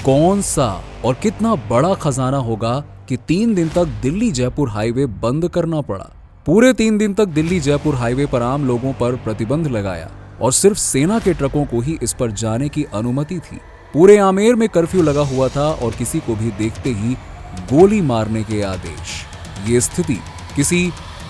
कौन सा और कितना बड़ा खजाना होगा कि 3 दिन तक दिल्ली जयपुर हाईवे बंद करना पड़ा। पूरे 3 दिन तक दिल्ली जयपुर हाईवे पर आम लोगों पर प्रतिबंध लगाया और सिर्फ सेना के ट्रकों को ही इस पर जाने की अनुमति थी। पूरे आमेर में कर्फ्यू लगा हुआ था और किसी को भी देखते ही गोली मारने के आदेश। ये स्थिति किसी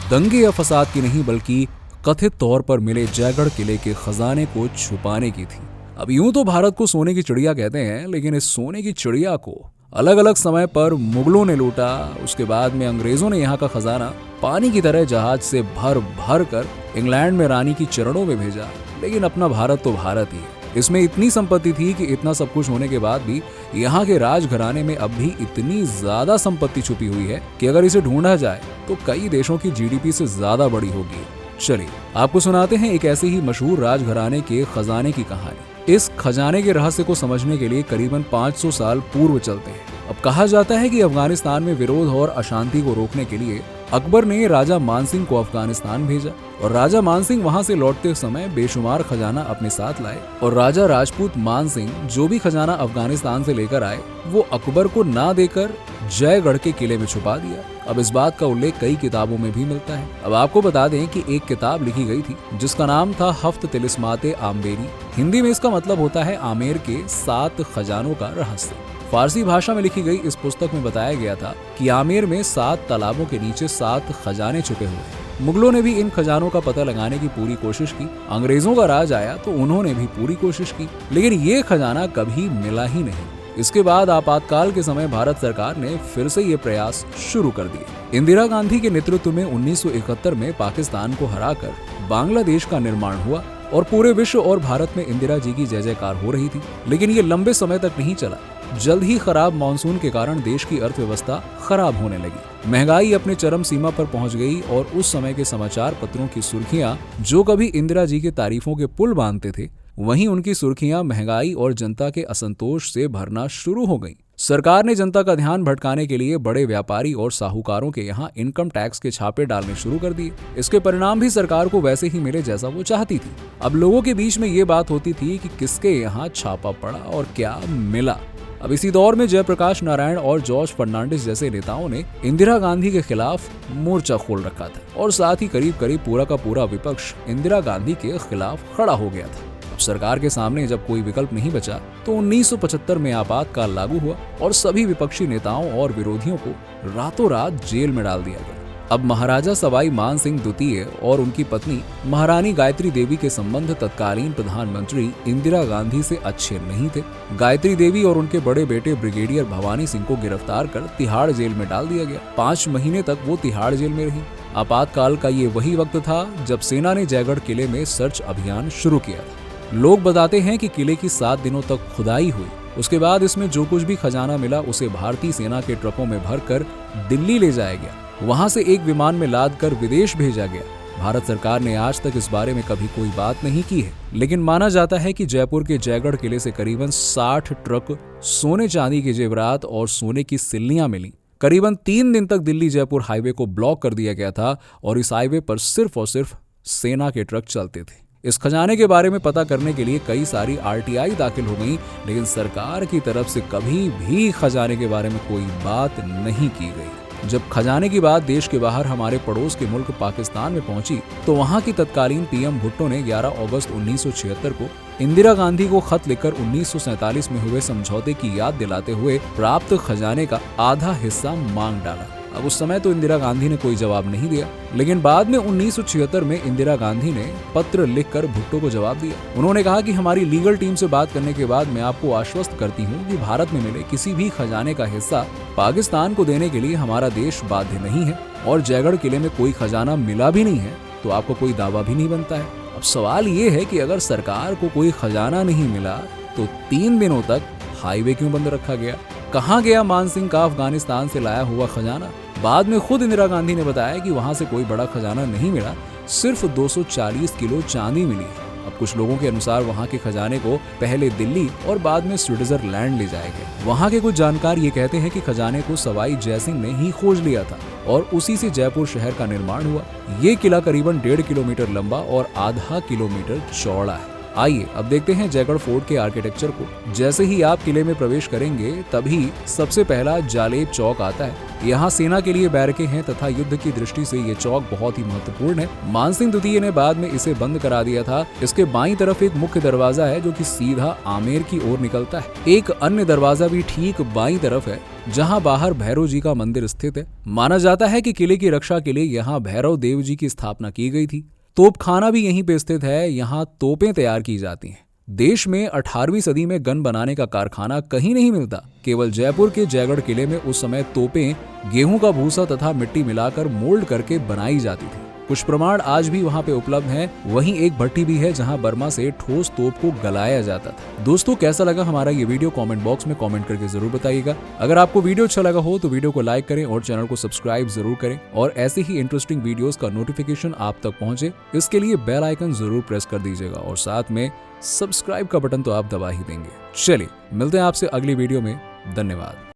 दंगे या फसाद की नहीं बल्कि कथित तौर पर मिले जयगढ़ किले के खजाने को छुपाने की थी। अब यूं तो भारत को सोने की चिड़िया कहते हैं, लेकिन इस सोने की चिड़िया को अलग अलग समय पर मुगलों ने लूटा। उसके बाद में अंग्रेजों ने यहाँ का खजाना पानी की तरह जहाज से भर भर कर इंग्लैंड में रानी की चरणों में भेजा। लेकिन अपना भारत तो भारत ही है। इसमें इतनी संपत्ति थी कि इतना सब कुछ होने के बाद भी यहाँ के राजघराने में अब भी इतनी ज्यादा संपत्ति छुपी हुई है कि अगर इसे ढूंढा जाए तो कई देशों की जीडीपी से ज्यादा बड़ी होगी। चलिए आपको सुनाते हैं एक ऐसे ही मशहूर राजघराने के खजाने की कहानी। इस खजाने के रहस्य को समझने के लिए करीबन 500 साल पूर्व चलते हैं। अब कहा जाता है कि अफगानिस्तान में विरोध और अशांति को रोकने के लिए अकबर ने राजा मानसिंह को अफगानिस्तान भेजा और राजा मानसिंह वहां से लौटते समय बेशुमार खजाना अपने साथ लाए और राजा राजपूत मानसिंह जो भी खजाना अफगानिस्तान से लेकर आए वो अकबर को ना देकर जयगढ़ के किले में छुपा दिया। अब इस बात का उल्लेख कई किताबों में भी मिलता है। अब आपको बता दें कि एक किताब लिखी गई थी जिसका नाम था हफ्त तिलिस्माते आम्बेरी। हिंदी में इसका मतलब होता है आमेर के 7 खजानों का रहस्य। फारसी भाषा में लिखी गई इस पुस्तक में बताया गया था कि आमेर में 7 तालाबों के नीचे 7 खजाने छुपे हुए हैं। मुगलों ने भी इन खजानों का पता लगाने की पूरी कोशिश की। अंग्रेजों का राज आया तो उन्होंने भी पूरी कोशिश की, लेकिन ये खजाना कभी मिला ही नहीं। इसके बाद आपातकाल के समय भारत सरकार ने फिर से ये प्रयास शुरू कर दिए। इंदिरा गांधी के नेतृत्व में 1971 में पाकिस्तान को हराकर बांग्लादेश का निर्माण हुआ और पूरे विश्व और भारत में इंदिरा जी की जय जयकार हो रही थी। लेकिन ये लंबे समय तक नहीं चला। जल्द ही खराब मानसून के कारण देश की अर्थव्यवस्था खराब होने लगी। महंगाई अपने चरम सीमा पर पहुंच गई और उस समय के समाचार पत्रों की सुर्खियां जो कभी इंदिरा जी के तारीफों के पुल बांधते थे, वहीं उनकी सुर्खियां महंगाई और जनता के असंतोष से भरना शुरू हो गईं। सरकार ने जनता का ध्यान भटकाने के लिए बड़े व्यापारी और साहूकारों के यहाँ इनकम टैक्स के छापे डालने शुरू कर दिए। इसके परिणाम भी सरकार को वैसे ही मिले जैसा वो चाहती थी। अब लोगों के बीच में ये बात होती थी कि किसके यहाँ छापा पड़ा और क्या मिला। अब इसी दौर में जयप्रकाश नारायण और जॉर्ज फर्नांडिस जैसे नेताओं ने इंदिरा गांधी के खिलाफ मोर्चा खोल रखा था और साथ ही करीब करीब पूरा का पूरा विपक्ष इंदिरा गांधी के खिलाफ खड़ा हो गया था। अब सरकार के सामने जब कोई विकल्प नहीं बचा तो 1975 में आपातकाल लागू हुआ और सभी विपक्षी नेताओं और विरोधियों को रातों रात जेल में डाल दिया गया। अब महाराजा सवाई मान सिंह द्वितीय और उनकी पत्नी महारानी गायत्री देवी के संबंध तत्कालीन प्रधानमंत्री इंदिरा गांधी से अच्छे नहीं थे। गायत्री देवी और उनके बड़े बेटे ब्रिगेडियर भवानी सिंह को गिरफ्तार कर तिहाड़ जेल में डाल दिया गया। 5 महीने तक वो तिहाड़ जेल में रही। आपातकाल का ये वही वक्त था जब सेना ने जयगढ़ किले में सर्च अभियान शुरू किया था। लोग बताते हैं कि किले की 7 दिनों तक खुदाई हुई। उसके बाद इसमें जो कुछ भी खजाना मिला उसे भारतीय सेना के ट्रकों में भरकर दिल्ली ले जाया गया। वहां से एक विमान में लाद कर विदेश भेजा गया। भारत सरकार ने आज तक इस बारे में कभी कोई बात नहीं की है, लेकिन माना जाता है कि जयपुर के जयगढ़ किले से करीबन 60 ट्रक सोने चांदी के जेवरात और सोने की सिल्लियां मिली। करीबन 3 दिन तक दिल्ली जयपुर हाईवे को ब्लॉक कर दिया गया था और इस हाईवे पर सिर्फ और सिर्फ सेना के ट्रक चलते थे। इस खजाने के बारे में पता करने के लिए कई सारी आरटीआई दाखिल हो गई, लेकिन सरकार की तरफ से कभी भी खजाने के बारे में कोई बात नहीं की गई। जब खजाने की बात देश के बाहर हमारे पड़ोस के मुल्क पाकिस्तान में पहुंची तो वहां की तत्कालीन पीएम भुट्टो ने 11 अगस्त 1976 को इंदिरा गांधी को खत लिखकर 1947 में हुए समझौते की याद दिलाते हुए प्राप्त खजाने का आधा हिस्सा मांग डाला। अब उस समय तो इंदिरा गांधी ने कोई जवाब नहीं दिया, लेकिन बाद में 1976 में इंदिरा गांधी ने पत्र लिखकर भुट्टो को जवाब दिया। उन्होंने कहा कि हमारी लीगल टीम से बात करने के बाद मैं आपको आश्वस्त करती हूँ कि भारत में मिले किसी भी खजाने का हिस्सा पाकिस्तान को देने के लिए हमारा देश बाध्य नहीं है और जयगढ़ किले में कोई खजाना मिला भी नहीं है तो आपको कोई दावा भी नहीं बनता है। अब सवाल ये है कि अगर सरकार को कोई खजाना नहीं मिला तो 3 दिनों तक हाईवे क्यों बंद रखा गया? कहाँ गया मानसिंह का अफगानिस्तान से लाया हुआ खजाना? बाद में खुद इंदिरा गांधी ने बताया कि वहां से कोई बड़ा खजाना नहीं मिला, सिर्फ 240 किलो चांदी मिली। अब कुछ लोगों के अनुसार वहां के खजाने को पहले दिल्ली और बाद में स्विट्जरलैंड ले जाया गया। वहां के कुछ जानकार ये कहते हैं कि खजाने को सवाई जयसिंह ने ही खोज लिया था और उसी से जयपुर शहर का निर्माण हुआ। ये किला करीबन 1.5 किलोमीटर लंबा और आधा किलोमीटर चौड़ा है। आइए अब देखते हैं जयगढ़ फोर्ट के आर्किटेक्चर को। जैसे ही आप किले में प्रवेश करेंगे तभी सबसे पहला जालेब चौक आता है। यहाँ सेना के लिए बैरकें हैं तथा युद्ध की दृष्टि से ये चौक बहुत ही महत्वपूर्ण है। मानसिंह द्वितीय ने बाद में इसे बंद करा दिया था। इसके बाईं तरफ एक मुख्य दरवाजा है जो कि सीधा आमेर की ओर निकलता है। एक अन्य दरवाजा भी ठीक बाईं तरफ है जहां बाहर भैरव जी का मंदिर स्थित है। माना जाता है कि किले की रक्षा के लिए यहाँ भैरव देव जी की स्थापना की गई थी। तोपखाना भी यहीं पे स्थित है। यहाँ तोपें तैयार की जाती हैं। देश में 18वीं सदी में गन बनाने का कारखाना कहीं नहीं मिलता। केवल जयपुर के जयगढ़ किले में उस समय तोपें गेहूं का भूसा तथा मिट्टी मिलाकर मोल्ड करके बनाई जाती थी। कुछ प्रमाण आज भी वहां पे उपलब्ध हैं। वहीं एक भट्टी भी है जहां बर्मा से ठोस तोप को गलाया जाता था। दोस्तों, कैसा लगा हमारा ये वीडियो कमेंट बॉक्स में कमेंट करके जरूर बताइएगा। अगर आपको वीडियो अच्छा लगा हो तो वीडियो को लाइक करें और चैनल को सब्सक्राइब जरूर करें और ऐसे ही इंटरेस्टिंग वीडियोस का नोटिफिकेशन आप तक पहुंचे इसके लिए बेल आइकन जरूर प्रेस कर दीजिएगा और साथ में सब्सक्राइब का बटन तो आप दबा ही देंगे। चलिए मिलते हैं आपसे अगली वीडियो में। धन्यवाद।